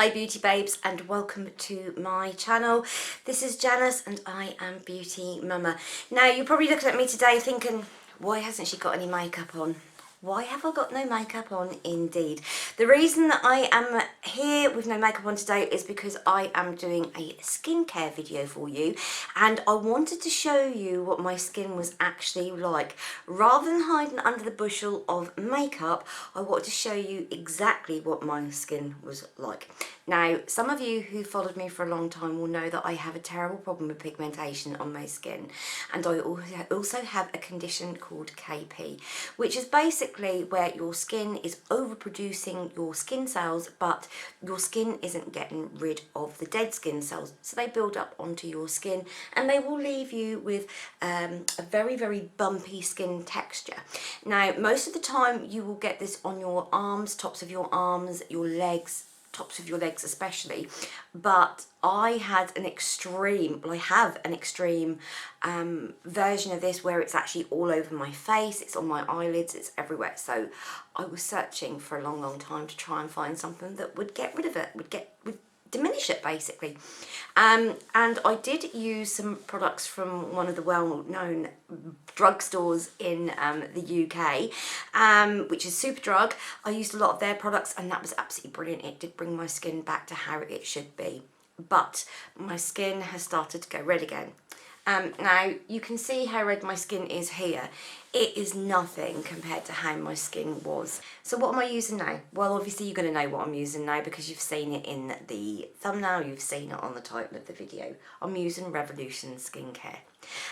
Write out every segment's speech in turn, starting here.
Hi beauty babes and welcome to my channel. This is Janice and I am Beauty Mama. Now you're probably looking at me today thinking, why hasn't she got any makeup on? Why have I got no makeup on indeed? The reason that I am here with no makeup on today is because I am doing a skincare video for you and I wanted to show you what my skin was actually like. Rather than hiding under the bushel of makeup, I wanted to show you exactly what my skin was like. Now, some of you who followed me for a long time will know that I have a terrible problem with pigmentation on my skin, and I also have a condition called KP, which is basically where your skin is overproducing your skin cells, but your skin isn't getting rid of the dead skin cells, so they build up onto your skin and they will leave you with a very, very bumpy skin texture. Now, most of the time you will get this on your arms, tops of your arms, your legs, tops of your legs especially, but I have an extreme version of this where it's actually all over my face, it's on my eyelids, it's everywhere. So I was searching for a long time to try and find something that would get rid of it, would diminish it basically. And I did use some products from one of the well-known drugstores in the UK, which is Superdrug. I used a lot of their products and that was absolutely brilliant. It did bring my skin back to how it should be. But my skin has started to go red again. Now you can see how red my skin is here. It is nothing compared to how my skin was. So what am I using now? Well, obviously you're going to know what I'm using now because you've seen it in the thumbnail, you've seen it on the title of the video. I'm using Revolution Skincare.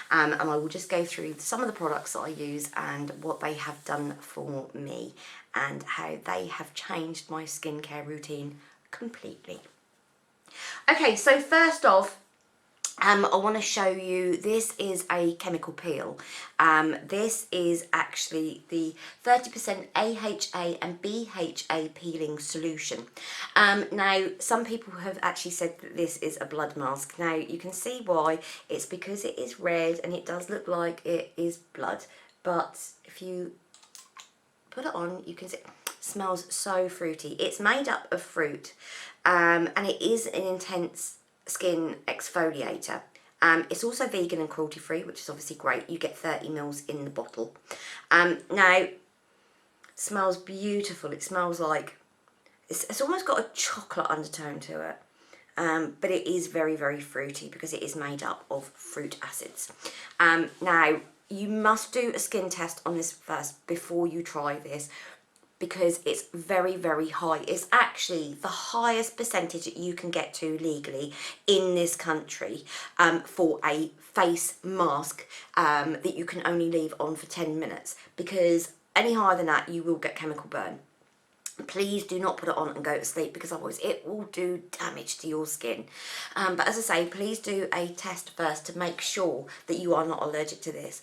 And I will just go through some of the products that I use and what they have done for me and how they have changed my skincare routine completely. Okay, so first off, I want to show you, this is a chemical peel. This is actually the 30% AHA and BHA peeling solution. Now, some people have actually said that this is a blood mask. Now, you can see why. It's because it is red and it does look like it is blood. But if you put it on, you can see it smells so fruity. It's made up of fruit and it is an intense skin exfoliator. It's also vegan and cruelty free, which is obviously great. You get 30 mils in the bottle. Now, it smells beautiful. It smells like, it's almost got a chocolate undertone to it. But it is very, very fruity because it is made up of fruit acids. Now, you must do a skin test on this first before you try this, because it's very, very high. It's actually the highest percentage that you can get to legally in this country for a face mask that you can only leave on for 10 minutes, because any higher than that you will get chemical burn. Please do not put it on and go to sleep, because otherwise it will do damage to your skin. But as I say, please do a test first to make sure that you are not allergic to this,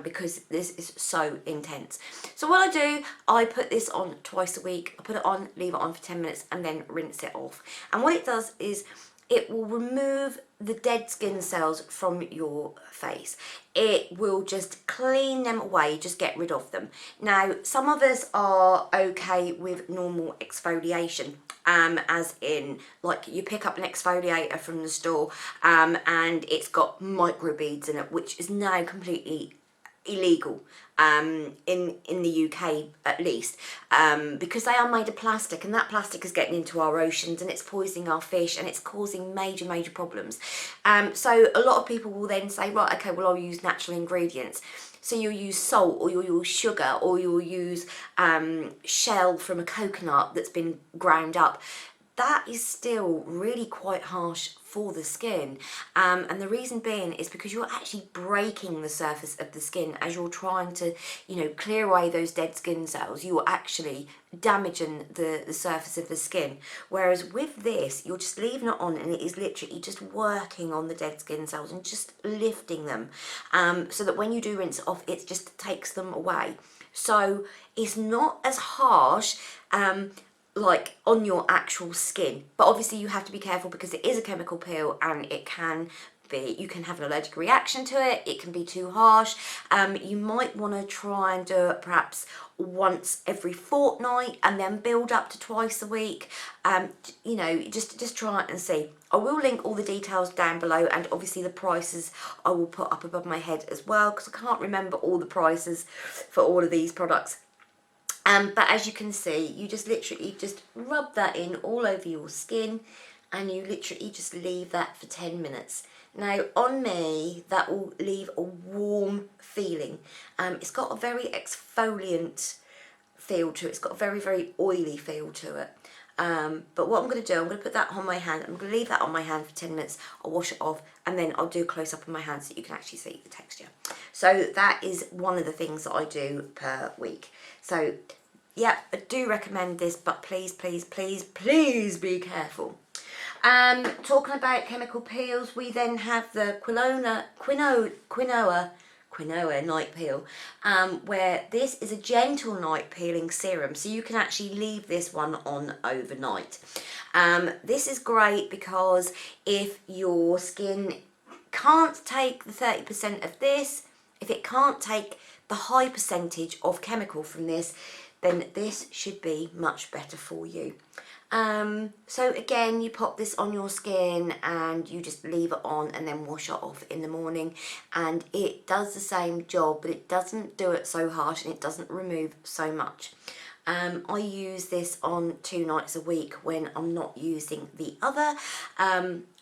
because this is so intense. So what I do, I put this on twice a week. I put it on, leave it on for 10 minutes and then rinse it off. And what it does is it will remove the dead skin cells from your face. It will just clean them away, just get rid of them. Now, some of us are okay with normal exfoliation, as in, like, you pick up an exfoliator from the store and it's got microbeads in it, which is now completely illegal in the UK at least, because they are made of plastic, and that plastic is getting into our oceans and it's poisoning our fish and it's causing major problems. So a lot of people will then say, right, okay, well, I'll use natural ingredients. So you'll use salt, or you'll use sugar, or you'll use shell from a coconut that's been ground up. That is still really quite harsh for the skin, and the reason being is because you're actually breaking the surface of the skin as you're trying to, you know, clear away those dead skin cells. You're actually damaging the surface of the skin, whereas with this you're just leaving it on and it is literally just working on the dead skin cells and just lifting them, so that when you do rinse it off, it just takes them away. So it's not as harsh like on your actual skin, but obviously you have to be careful because it is a chemical peel and it can you can have an allergic reaction to it. It can be too harsh. You might want to try and do it perhaps once every fortnight and then build up to twice a week. You know, just try it and see. I will link all the details down below, and obviously the prices I will put up above my head as well, because I can't remember all the prices for all of these products. But as you can see, you just literally just rub that in all over your skin, and you literally just leave that for 10 minutes. Now on me, that will leave a warm feeling. It's got a very exfoliant feel to it. It's got a very, very oily feel to it. But what I'm going to do, I'm going to put that on my hand. I'm going to leave that on my hand for 10 minutes. I'll wash it off, and then I'll do a close up on my hand so you can actually see the texture. So that is one of the things that I do per week. So yeah, I do recommend this, but please, please, please, please be careful. Talking about chemical peels, we then have the quinoa night peel, where this is a gentle night peeling serum, so you can actually leave this one on overnight. This is great because if your skin can't take the 30% of this, if it can't take the high percentage of chemical from this, then this should be much better for you. So again, you pop this on your skin and you just leave it on and then wash it off in the morning, and it does the same job, but it doesn't do it so harsh and it doesn't remove so much. I use this on 2 nights a week when I'm not using the other,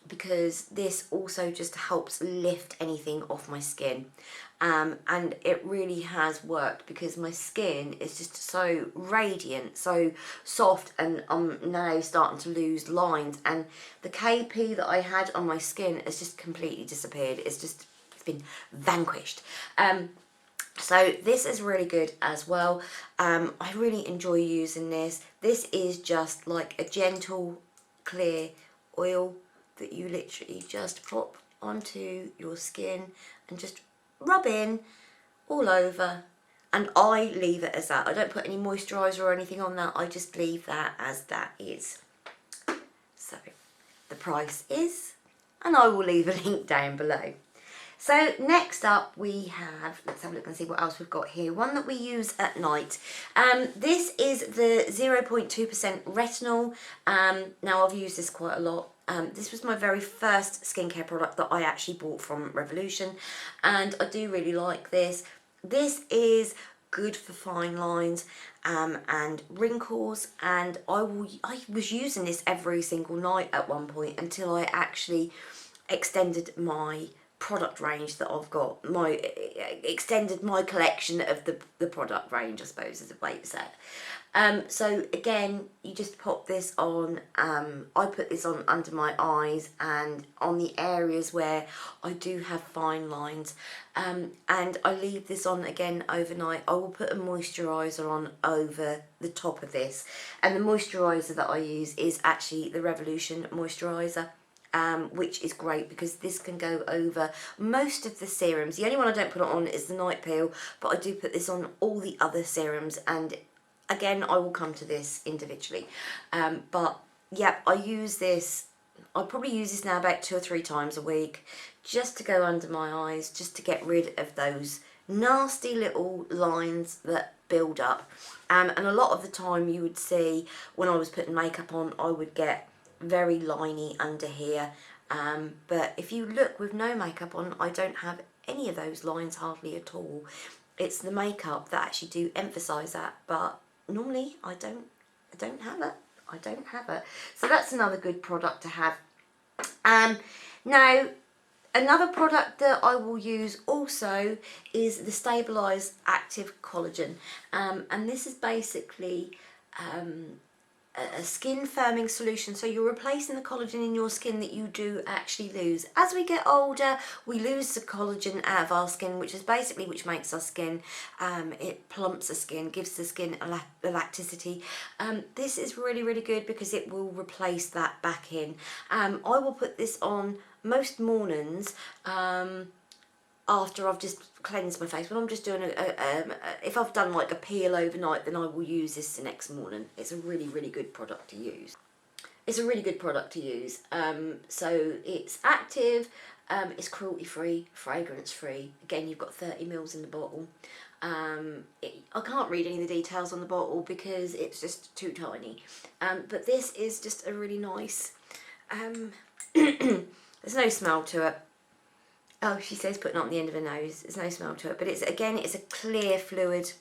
because this also just helps lift anything off my skin. And it really has worked, because my skin is just so radiant, so soft, and I'm now starting to lose lines, and the KP that I had on my skin has just completely disappeared. It's been vanquished. So this is really good as well. I really enjoy using this. This is just like a gentle, clear oil that you literally just pop onto your skin and just rub in all over, and I leave it as that. I don't put any moisturiser or anything on that. I just leave that as that is. So the price is, and I will leave a link down below. So next up we have, let's have a look and see what else we've got here. One that we use at night. This is the 0.2% retinol. Now I've used this quite a lot. This was my very first skincare product that I actually bought from Revolution, and I do really like this. This is good for fine lines and wrinkles, and I was using this every single night at one point until I actually extended my product range that I've got, extended my collection of the product range, I suppose is a way to say it. So again, you just pop this on. I put this on under my eyes and on the areas where I do have fine lines, and I leave this on again overnight. I will put a moisturiser on over the top of this, and the moisturiser that I use is actually the Revolution moisturiser. Which is great because this can go over most of the serums. The only one I don't put it on is the night peel, but I do put this on all the other serums, and again I will come to this individually. But yeah, I use this, I probably use this now about 2 or 3 times a week, just to go under my eyes, just to get rid of those nasty little lines that build up. And a lot of the time you would see when I was putting makeup on, I would get very liney under here, but if you look with no makeup on, I don't have any of those lines hardly at all. It's the makeup that actually do emphasize that, but normally I don't have it. So that's another good product to have. Now another product that I will use also is the Stabilised Active Collagen, and this is basically a skin firming solution. So you're replacing the collagen in your skin that you do actually lose. As we get older, we lose the collagen out of our skin, which makes our skin, it plumps the skin, gives the skin elasticity. This is really, really good because it will replace that back in. I will put this on most mornings, after I've just cleansed my face. When I'm just doing if I've done like a peel overnight, then I will use this the next morning. It's a really, really good product to use. So it's active, It's cruelty free, fragrance free. Again, you've got 30 mils in the bottle. I can't read any of the details on the bottle because it's just too tiny. But this is just a really nice, there's no smell to it. Oh, she says putting it on the end of her nose. There's no smell to it, but it's a clear fluid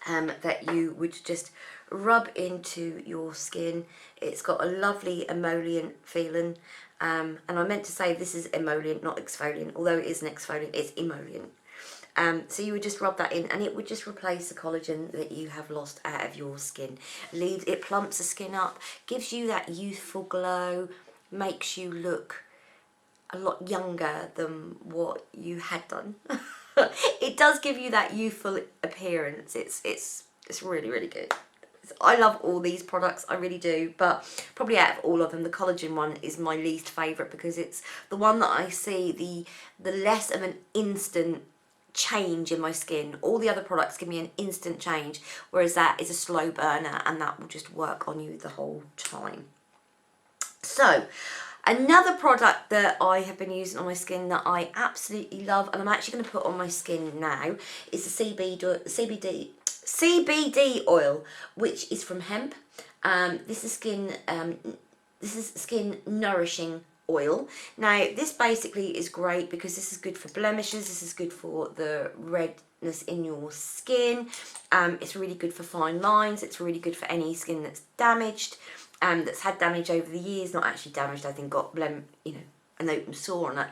that you would just rub into your skin. It's got a lovely emollient feeling, and I meant to say this is emollient, not exfoliant, although it is an exfoliant, it's emollient. So you would just rub that in and it would just replace the collagen that you have lost out of your skin. It plumps the skin up, gives you that youthful glow, makes you look a lot younger than what you had done. It does give you that youthful appearance. It's really, really good. I love all these products, I really do, but probably out of all of them, the collagen one is my least favourite because it's the one that I see the less of an instant change in my skin. All the other products give me an instant change, whereas that is a slow burner and that will just work on you the whole time. So another product that I have been using on my skin that I absolutely love, and I'm actually going to put on my skin now, is the CBD oil, which is from hemp. This is skin nourishing oil. Now this basically is great because this is good for blemishes, this is good for the redness in your skin, it's really good for fine lines, it's really good for any skin that's damaged, that's had damage over the years, not actually damaged, I think got an open sore on it,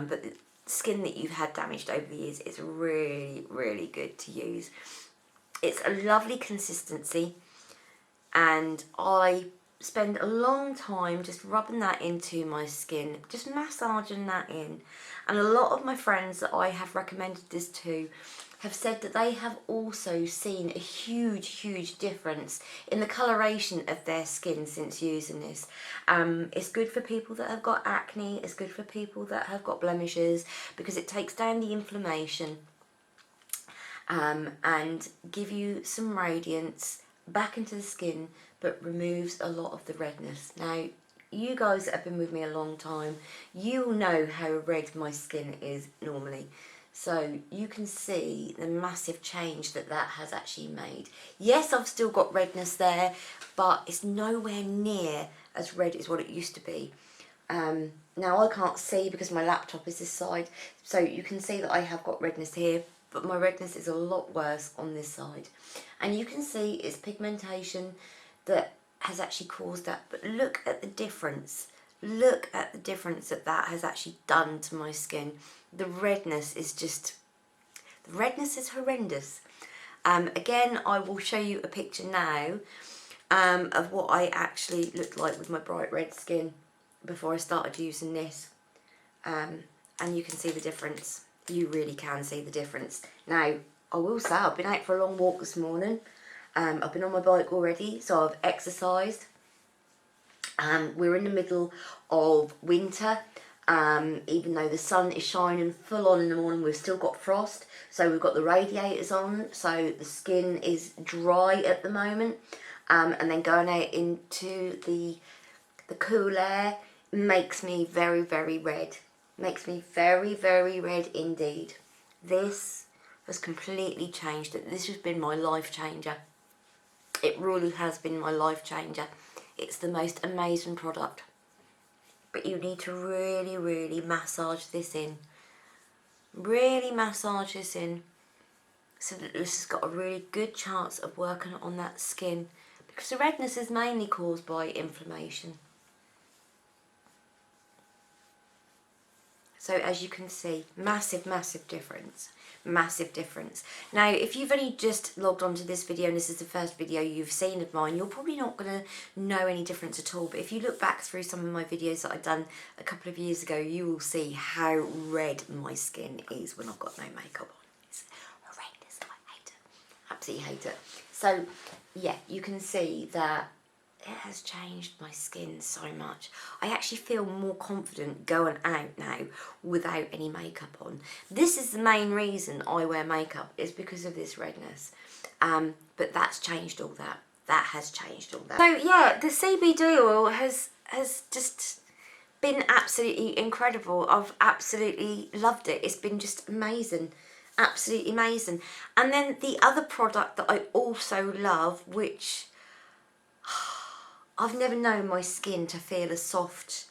but the skin that you've had damaged over the years is really, really good to use. It's a lovely consistency, and I spend a long time just rubbing that into my skin, just massaging that in. And a lot of my friends that I have recommended this to have said that they have also seen a huge difference in the coloration of their skin since using this. It's good for people that have got acne, it's good for people that have got blemishes because it takes down the inflammation and give you some radiance back into the skin, but removes a lot of the redness. Now, you guys that have been with me a long time, you know how red my skin is normally. So you can see the massive change that has actually made. Yes, I've still got redness there, but it's nowhere near as red as what it used to be. Now I can't see because my laptop is this side, so you can see that I have got redness here, but my redness is a lot worse on this side. And you can see it's pigmentation that has actually caused that, but look at the difference. Look at the difference that has actually done to my skin. The redness is horrendous. Again, I will show you a picture now of what I actually looked like with my bright red skin before I started using this. And you can see the difference. You really can see the difference. Now, I will say I've been out for a long walk this morning. I've been on my bike already, so I've exercised. We're in the middle of winter. Even though the sun is shining full on in the morning, we've still got frost. So we've got the radiators on, so the skin is dry at the moment. And then going out into the cool air makes me very, very red. Makes me very, very red indeed. This has completely changed it. This has been my life changer. It really has been my life changer. It's the most amazing product. But you need to really, really massage this in. Really massage this in so that this has got a really good chance of working on that skin, because the redness is mainly caused by inflammation. So as you can see, massive difference. Massive difference. Now, if you've only just logged onto this video and this is the first video you've seen of mine, you're probably not going to know any difference at all. But if you look back through some of my videos that I've done a couple of years ago, you will see how red my skin is when I've got no makeup on. It's horrendous. I hate it. Absolutely hate it. So, yeah, you can see that it has changed my skin so much. I actually feel more confident going out now without any makeup on. This is the main reason I wear makeup, is because of this redness. But that's changed all that. That has changed all that. So yeah, the CBD oil has just been absolutely incredible. I've absolutely loved it. It's been just amazing. Absolutely amazing. And then the other product that I also love, which I've never known my skin to feel as soft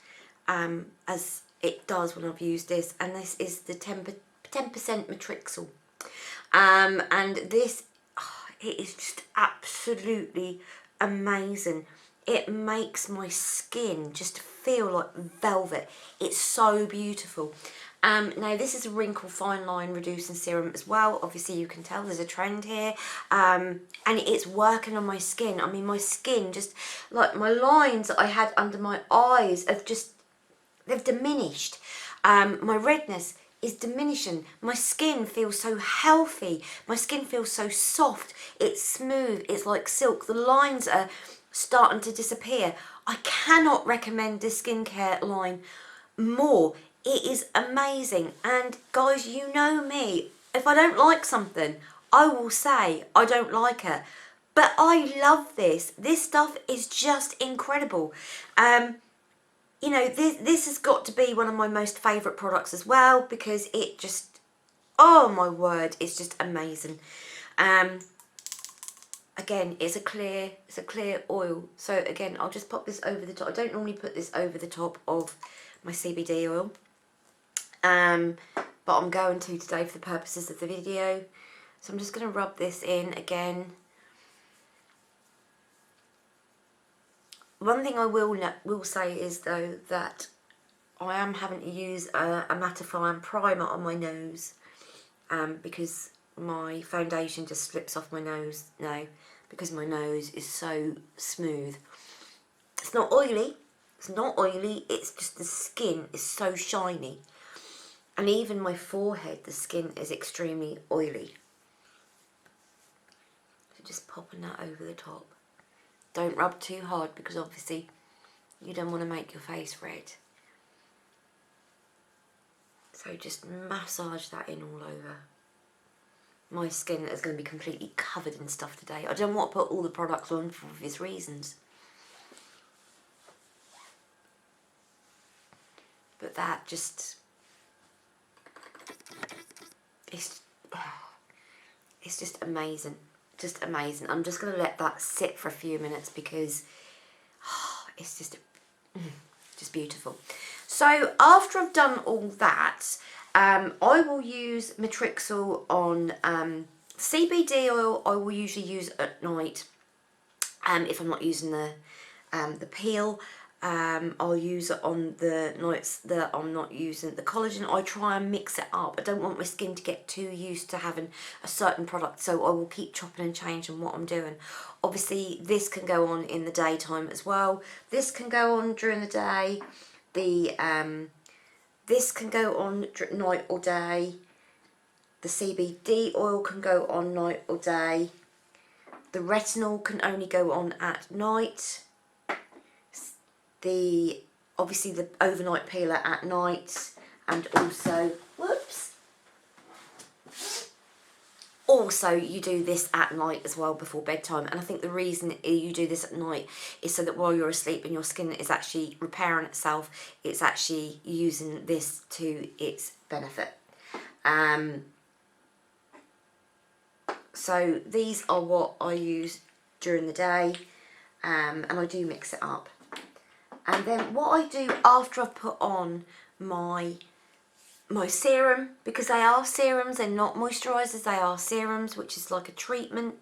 as it does when I've used this, and this is the 10% Matrixel. And this, it is just absolutely amazing. It makes my skin just feel like velvet. It's so beautiful. Now this is a wrinkle fine line reducing serum as well. Obviously you can tell there's a trend here, and it's working on my skin. I mean, my skin, just like my lines that I had under my eyes have just, they've diminished. My redness is diminishing. My skin feels so healthy. My skin feels so soft. It's smooth. It's like silk. The lines are starting to disappear. I cannot recommend this skincare line more. It is amazing. And guys, you know me. If I don't like something, I will say I don't like it. But I love this. This stuff is just incredible. You know, this has got to be one of my most favourite products as well, because it just, oh my word, it's just amazing. Again, it's a clear oil. So again, I'll just pop this over the top. I don't normally put this over the top of my CBD oil, but I'm going to today for the purposes of the video. So I'm just going to rub this in again. One thing I will say is though that I am having to use a mattifying primer on my nose, because my foundation just slips off my nose now, because my nose is so smooth. It's not oily. It's not oily. It's just the skin is so shiny, and even my forehead, the skin is extremely oily. So just popping that over the top. Don't rub too hard, because obviously you don't want to make your face red. So just massage that in all over. My skin is going to be completely covered in stuff today. I don't want to put all the products on for obvious reasons. But that just, it's just amazing. Just amazing. I'm just going to let that sit for a few minutes, because it's just beautiful. So after I've done all that, I will use Matrixel on CBD oil. I will usually use at night, if I'm not using the peel. I'll use it on the nights that I'm not using the collagen. I try and mix it up. I don't want my skin to get too used to having a certain product, so I will keep chopping and changing what I'm doing. Obviously this can go on in the daytime as well. This can go on during the day. This can go on night or day. The CBD oil can go on night or day. The retinol can only go on at night. Obviously the overnight peeler at night, and also, also you do this at night as well before bedtime. And I think the reason you do this at night is so that while you're asleep and your skin is actually repairing itself, it's actually using this to its benefit. So these are what I use during the day, and I do mix it up. And then what I do after I've put on my serum, because they are serums, they're not moisturisers, they are serums, which is like a treatment.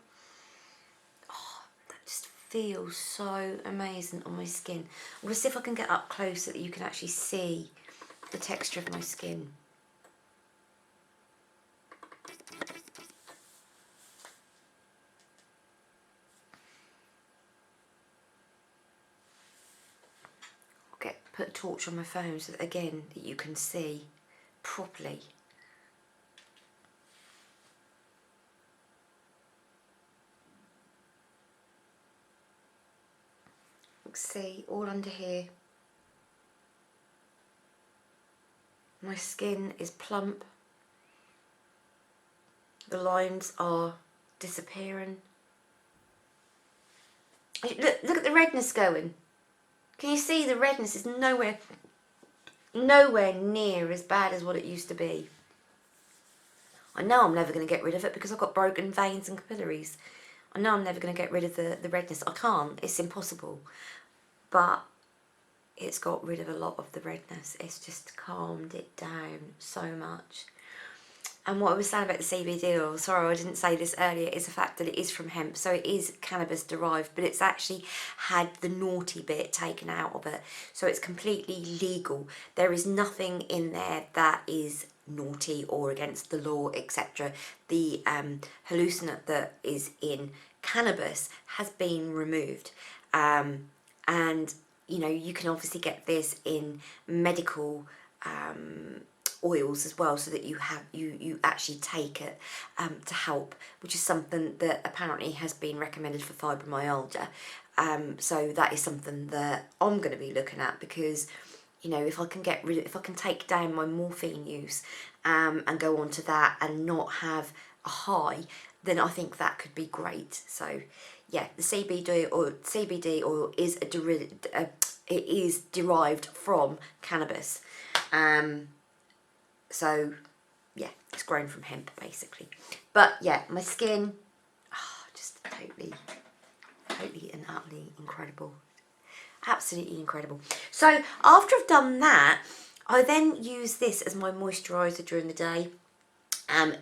Oh, that just feels so amazing on my skin. I'm going to see if I can get up close so that you can actually see the texture of my skin. Put a torch on my phone so that, again, that you can see properly. See, all under here. My skin is plump. The lines are disappearing. Look at the redness going. Can you see the redness is nowhere nowhere near as bad as what it used to be. I know I'm never going to get rid of it because I've got broken veins and capillaries. I know I'm never going to get rid of the redness. I can't. It's impossible. But it's got rid of a lot of the redness. It's just calmed it down so much. And what I was saying about the CBD oil, sorry I didn't say this earlier, is the fact that it is from hemp. So it is cannabis derived, but it's actually had the naughty bit taken out of it. So it's completely legal. There is nothing in there that is naughty or against the law, etc. The hallucinant that is in cannabis has been removed. And, you know, you can obviously get this in medical oils as well, so that you actually take it to help, which is something that apparently has been recommended for fibromyalgia. So that is something that I'm going to be looking at, because, you know, if I can take down my morphine use and go on to that and not have a high, then I think that could be great. So yeah, the CBD oil is it is derived from cannabis. So yeah, it's grown from hemp basically. But yeah, my skin, just totally and utterly incredible. Absolutely incredible. So after I've done that, I then use this as my moisturiser during the day.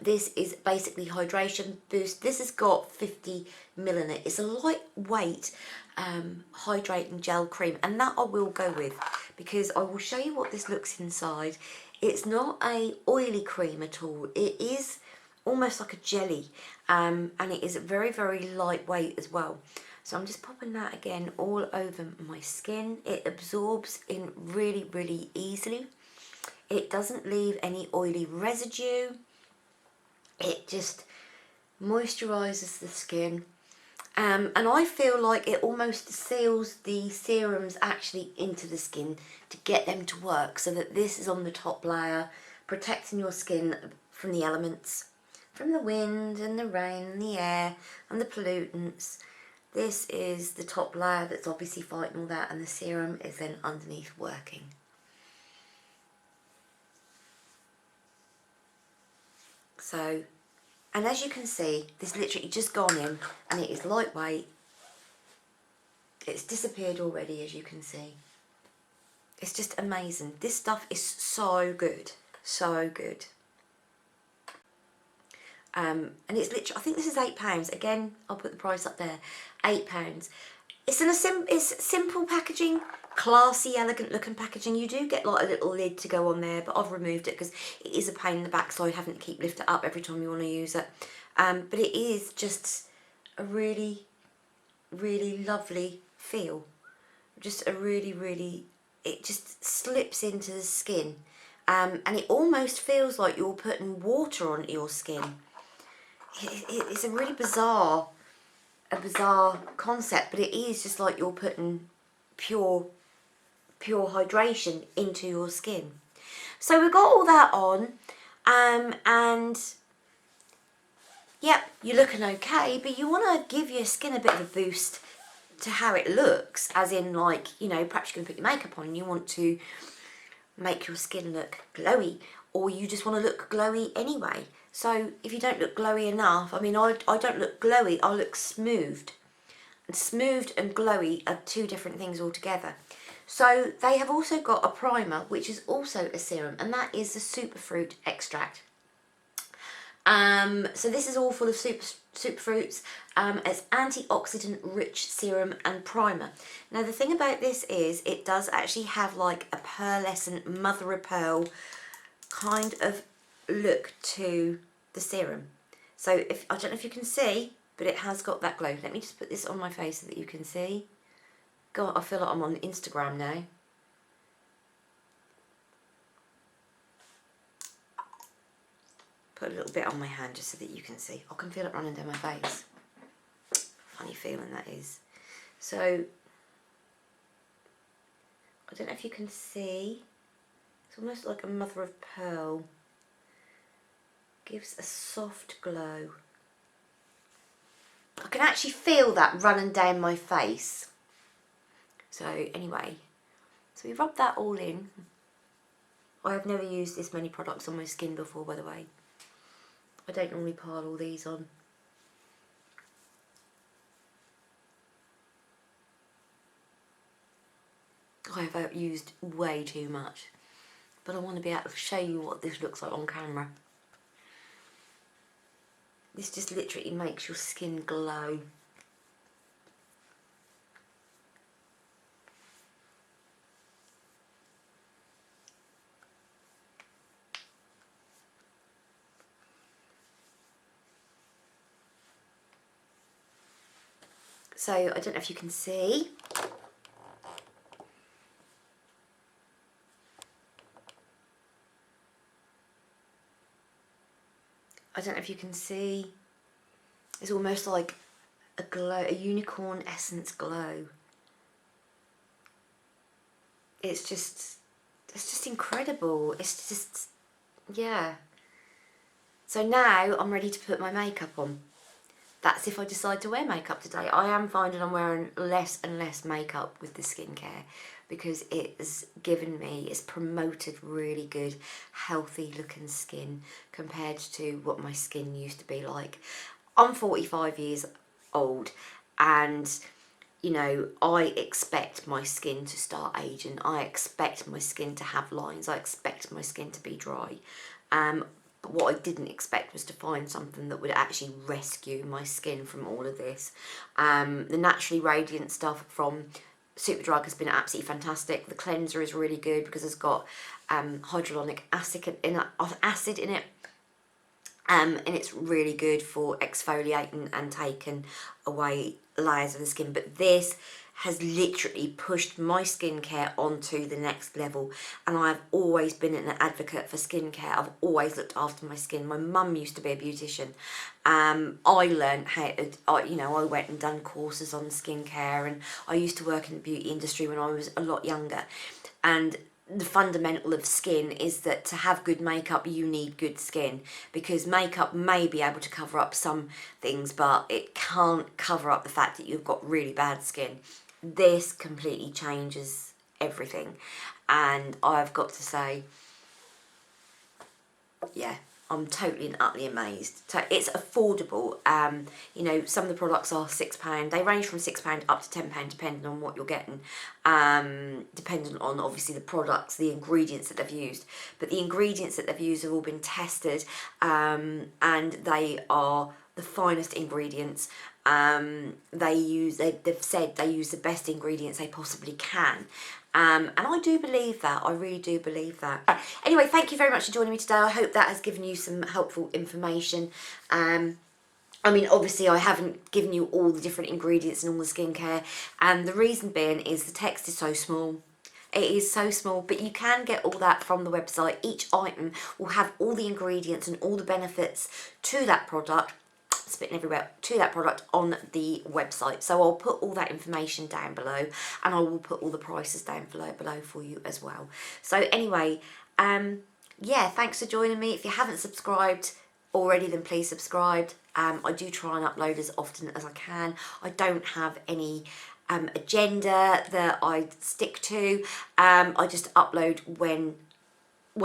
This is basically hydration boost. This has got 50 ml in it. It's a lightweight hydrating gel cream, and that I will go with, because I will show you what this looks inside. It's not a oily cream at all. It is almost like a jelly, and it is very, very lightweight as well. So I'm just popping that again all over my skin. It absorbs in really, really easily. It doesn't leave any oily residue. It just moisturises the skin. And I feel like it almost seals the serums actually into the skin to get them to work, so that this is on the top layer, protecting your skin from the elements, from the wind and the rain and the air and the pollutants. This is the top layer that's obviously fighting all that, and the serum is then underneath working. So, and as you can see, this literally just gone in, and it is lightweight. It's disappeared already, as you can see. It's just amazing. This stuff is so good, so good. And it's literally, I think this is £8. Again, I'll put the price up there. £8. It's simple packaging, classy, elegant looking packaging. You do get like a little lid to go on there, but I've removed it because it is a pain in the backside having to keep lift it up every time you want to use it. But it is just a really, really lovely feel. Just a really, really, it just slips into the skin. And it almost feels like you're putting water on your skin. It's a really bizarre concept, but it is just like you're putting pure hydration into your skin. So we've got all that on, and yep, you're looking okay, but you want to give your skin a bit of a boost to how it looks, as in, like, you know, perhaps you're going to put your makeup on and you want to make your skin look glowy, or you just want to look glowy anyway. So if you don't look glowy enough, I mean, I don't look glowy, I look smoothed. And smoothed and glowy are two different things altogether. So they have also got a primer, which is also a serum, and that is the superfruit extract. So this is all full of superfruits. It's antioxidant rich serum and primer. Now the thing about this is it does actually have like a pearlescent mother of pearl kind of look to the serum. So if I don't know if you can see, but it has got that glow. Let me just put this on my face so that you can see. God, I feel like I'm on Instagram now. Put a little bit on my hand just so that you can see. I can feel it running down my face. Funny feeling that is. So, I don't know if you can see. It's almost like a mother of pearl. Gives a soft glow. I can actually feel that running down my face. So anyway, so we rub that all in. I have never used this many products on my skin before, by the way. I don't normally pile all these on. I have used way too much, but I want to be able to show you what this looks like on camera. This just literally makes your skin glow. So I don't know if you can see. I don't know if you can see. It's almost like a glow, a unicorn essence glow. It's just incredible. It's just, yeah. So now I'm ready to put my makeup on. That's if I decide to wear makeup today. I am finding I'm wearing less and less makeup with the skincare because it's given me, it's promoted really good, healthy looking skin compared to what my skin used to be like. I'm 45 years old and, you know, I expect my skin to start aging. I expect my skin to have lines. I expect my skin to be dry. But what I didn't expect was to find something that would actually rescue my skin from all of this. The Naturally Radiant stuff from Superdrug has been absolutely fantastic. The cleanser is really good because it's got hyaluronic acid in it. And it's really good for exfoliating and taking away layers of the skin. But this has literally pushed my skincare onto the next level, and I've always been an advocate for skincare. I've always looked after my skin. My mum used to be a beautician. I learned how to, I went and done courses on skincare, and I used to work in the beauty industry when I was a lot younger. And the fundamental of skin is that to have good makeup you need good skin, because makeup may be able to cover up some things but it can't cover up the fact that you've got really bad skin. This completely changes everything, and I've got to say, yeah, I'm totally and utterly amazed. So it's affordable. You know, some of the products are £6. They range from £6 up to £10 depending on what you're getting. Depending on obviously the products, the ingredients that they've used. But the ingredients that they've used have all been tested, and they are the finest ingredients. They've said they use the best ingredients they possibly can. And I do believe that. I really do believe that. Anyway, thank you very much for joining me today. I hope that has given you some helpful information. I mean, obviously I haven't given you all the different ingredients and all the skincare, and the reason being is the text is so small. It is so small, but you can get all that from the website. Each item will have all the ingredients and all the benefits to that product, spitting everywhere, to that product on the website. So I'll put all that information down below, and I will put all the prices down below for you as well. So anyway, yeah, thanks for joining me. If you haven't subscribed already, then please subscribe. I do try and upload as often as I can. I don't have any agenda that I stick to. I just upload when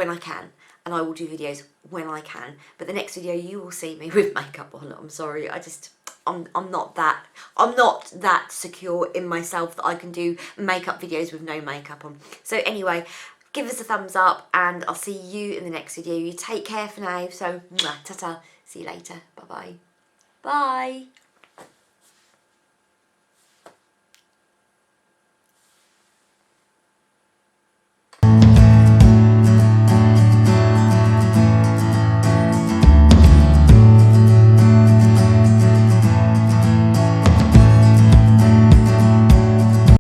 I can, and I will do videos when I can. But the next video you will see me with makeup on. I'm sorry, I'm not that secure in myself that I can do makeup videos with no makeup on. So anyway, give us a thumbs up, and I'll see you in the next video. You take care for now. So ta-ta, see you later. Bye-bye. Bye.